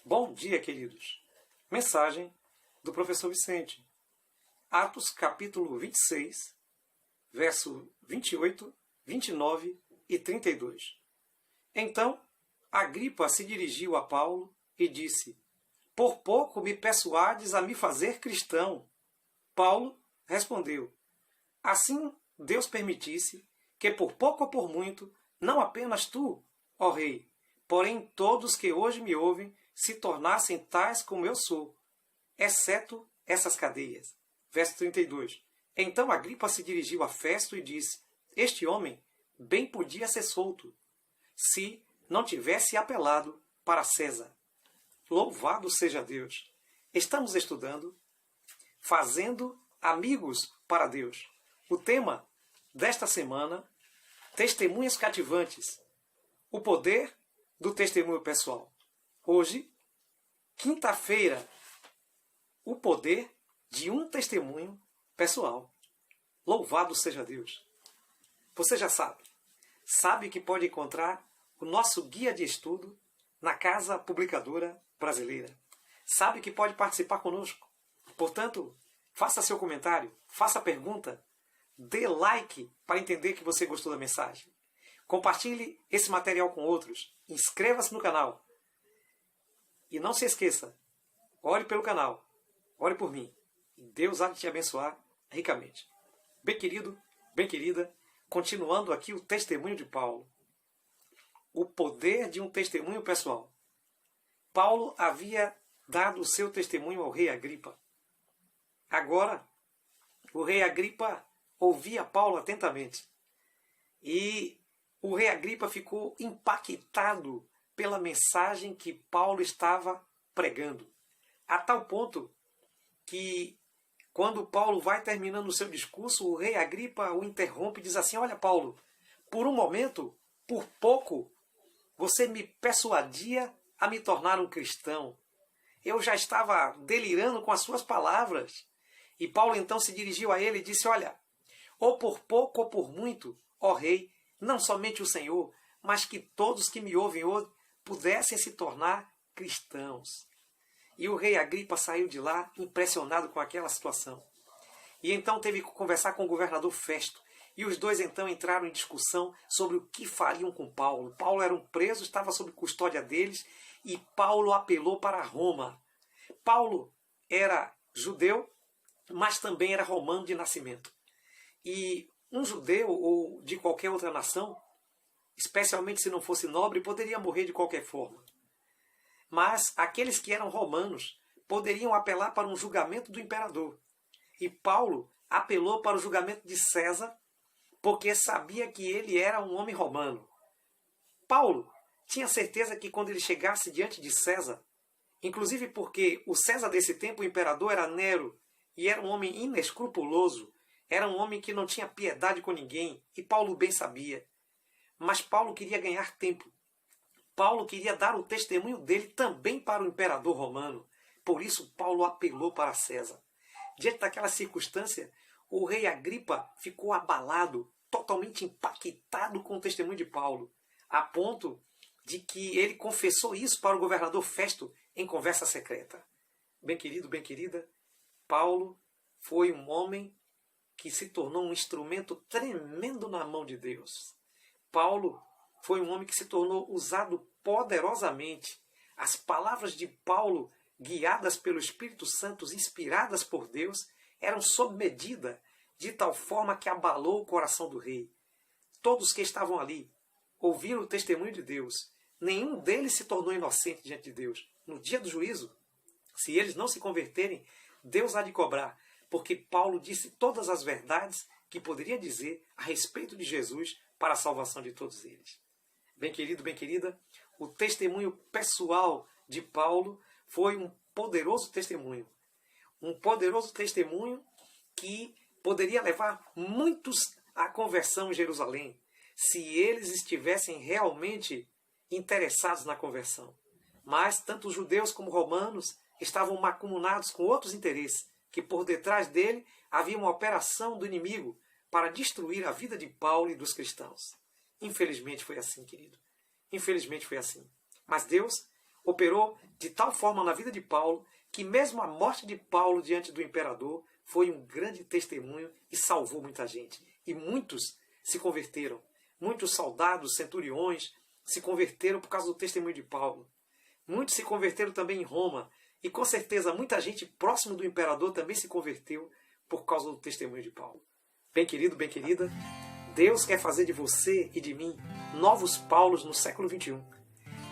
Bom dia, queridos. Mensagem do professor Vicente. Atos capítulo 26, verso 28, 29 e 32. Então, Agripa se dirigiu a Paulo e disse: Por pouco me persuades a me fazer cristão. Paulo respondeu: Assim Deus permitisse que por pouco ou por muito, não apenas tu, ó rei, porém todos que hoje me ouvem se tornassem tais como eu sou, exceto essas cadeias. Verso 32. Então Agripa se dirigiu a Festo e disse: Este homem bem podia ser solto, se não tivesse apelado para César. Louvado seja Deus! Estamos estudando Fazendo Amigos para Deus. O tema desta semana: Testemunhas cativantes. O poder do testemunho pessoal. Hoje, quinta-feira, o poder de um testemunho pessoal. Louvado seja Deus! Você já sabe que pode encontrar o nosso guia de estudo na Casa Publicadora Brasileira. Sabe que pode participar conosco. Portanto, faça seu comentário, faça pergunta, dê like para entender que você gostou da mensagem. Compartilhe esse material com outros. Inscreva-se no canal. E não se esqueça, ore pelo canal, ore por mim. E Deus há de te abençoar ricamente. Bem querido, bem querida, continuando aqui o testemunho de Paulo. O poder de um testemunho pessoal. Paulo havia dado o seu testemunho ao rei Agripa. Agora, o rei Agripa ouvia Paulo atentamente. E o rei Agripa ficou impactado pela mensagem que Paulo estava pregando. A tal ponto que, quando Paulo vai terminando o seu discurso, o rei Agripa o interrompe e diz assim: Olha, Paulo, por um momento, por pouco, você me persuadia a me tornar um cristão. Eu já estava delirando com as suas palavras. E Paulo então se dirigiu a ele e disse: Olha, ou por pouco ou por muito, ó rei, não somente o Senhor, mas que todos que me ouvem hoje pudessem se tornar cristãos. E o rei Agripa saiu de lá impressionado com aquela situação. E então teve que conversar com o governador Festo. E os dois então entraram em discussão sobre o que fariam com Paulo. Paulo era um preso, estava sob custódia deles, e Paulo apelou para Roma. Paulo era judeu, mas também era romano de nascimento. E um judeu ou de qualquer outra nação, especialmente se não fosse nobre, poderia morrer de qualquer forma. Mas aqueles que eram romanos poderiam apelar para um julgamento do imperador. E Paulo apelou para o julgamento de César, porque sabia que ele era um homem romano. Paulo tinha certeza que quando ele chegasse diante de César, inclusive porque o César desse tempo, o imperador, era Nero, e era um homem inescrupuloso, era um homem que não tinha piedade com ninguém, e Paulo bem sabia. Mas Paulo queria ganhar tempo. Paulo queria dar o testemunho dele também para o imperador romano. Por isso Paulo apelou para César. Diante daquela circunstância, o rei Agripa ficou abalado, totalmente impactado com o testemunho de Paulo, a ponto de que ele confessou isso para o governador Festo em conversa secreta. Bem querido, bem querida, Paulo foi um homem que se tornou um instrumento tremendo na mão de Deus. Paulo foi um homem que se tornou usado poderosamente. As palavras de Paulo, guiadas pelo Espírito Santo, inspiradas por Deus, eram sob medida, de tal forma que abalou o coração do rei. Todos que estavam ali ouviram o testemunho de Deus. Nenhum deles se tornou inocente diante de Deus. No dia do juízo, se eles não se converterem, Deus há de cobrar, porque Paulo disse todas as verdades que poderia dizer a respeito de Jesus para a salvação de todos eles. Bem querido, bem querida, o testemunho pessoal de Paulo foi um poderoso testemunho. Um poderoso testemunho que poderia levar muitos à conversão em Jerusalém, se eles estivessem realmente interessados na conversão. Mas tanto os judeus como romanos estavam macumunados com outros interesses, que por detrás dele havia uma operação do inimigo para destruir a vida de Paulo e dos cristãos. Infelizmente foi assim, querido. Infelizmente foi assim. Mas Deus operou de tal forma na vida de Paulo que mesmo a morte de Paulo diante do imperador foi um grande testemunho e salvou muita gente. E muitos se converteram. Muitos soldados, centuriões, se converteram por causa do testemunho de Paulo. Muitos se converteram também em Roma. E com certeza muita gente próximo do imperador também se converteu por causa do testemunho de Paulo. Bem querido, bem querida, Deus quer fazer de você e de mim novos Paulos no século XXI,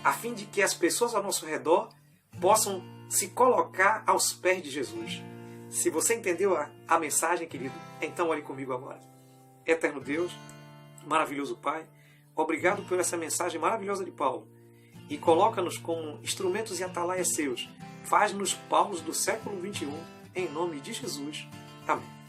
a fim de que as pessoas ao nosso redor possam se colocar aos pés de Jesus. Se você entendeu a mensagem, querido, então olhe comigo agora. Eterno Deus, maravilhoso Pai, obrigado por essa mensagem maravilhosa de Paulo. E coloca-nos como instrumentos e atalaias seus. Faz-nos Paulos do século XXI, em nome de Jesus. Amém.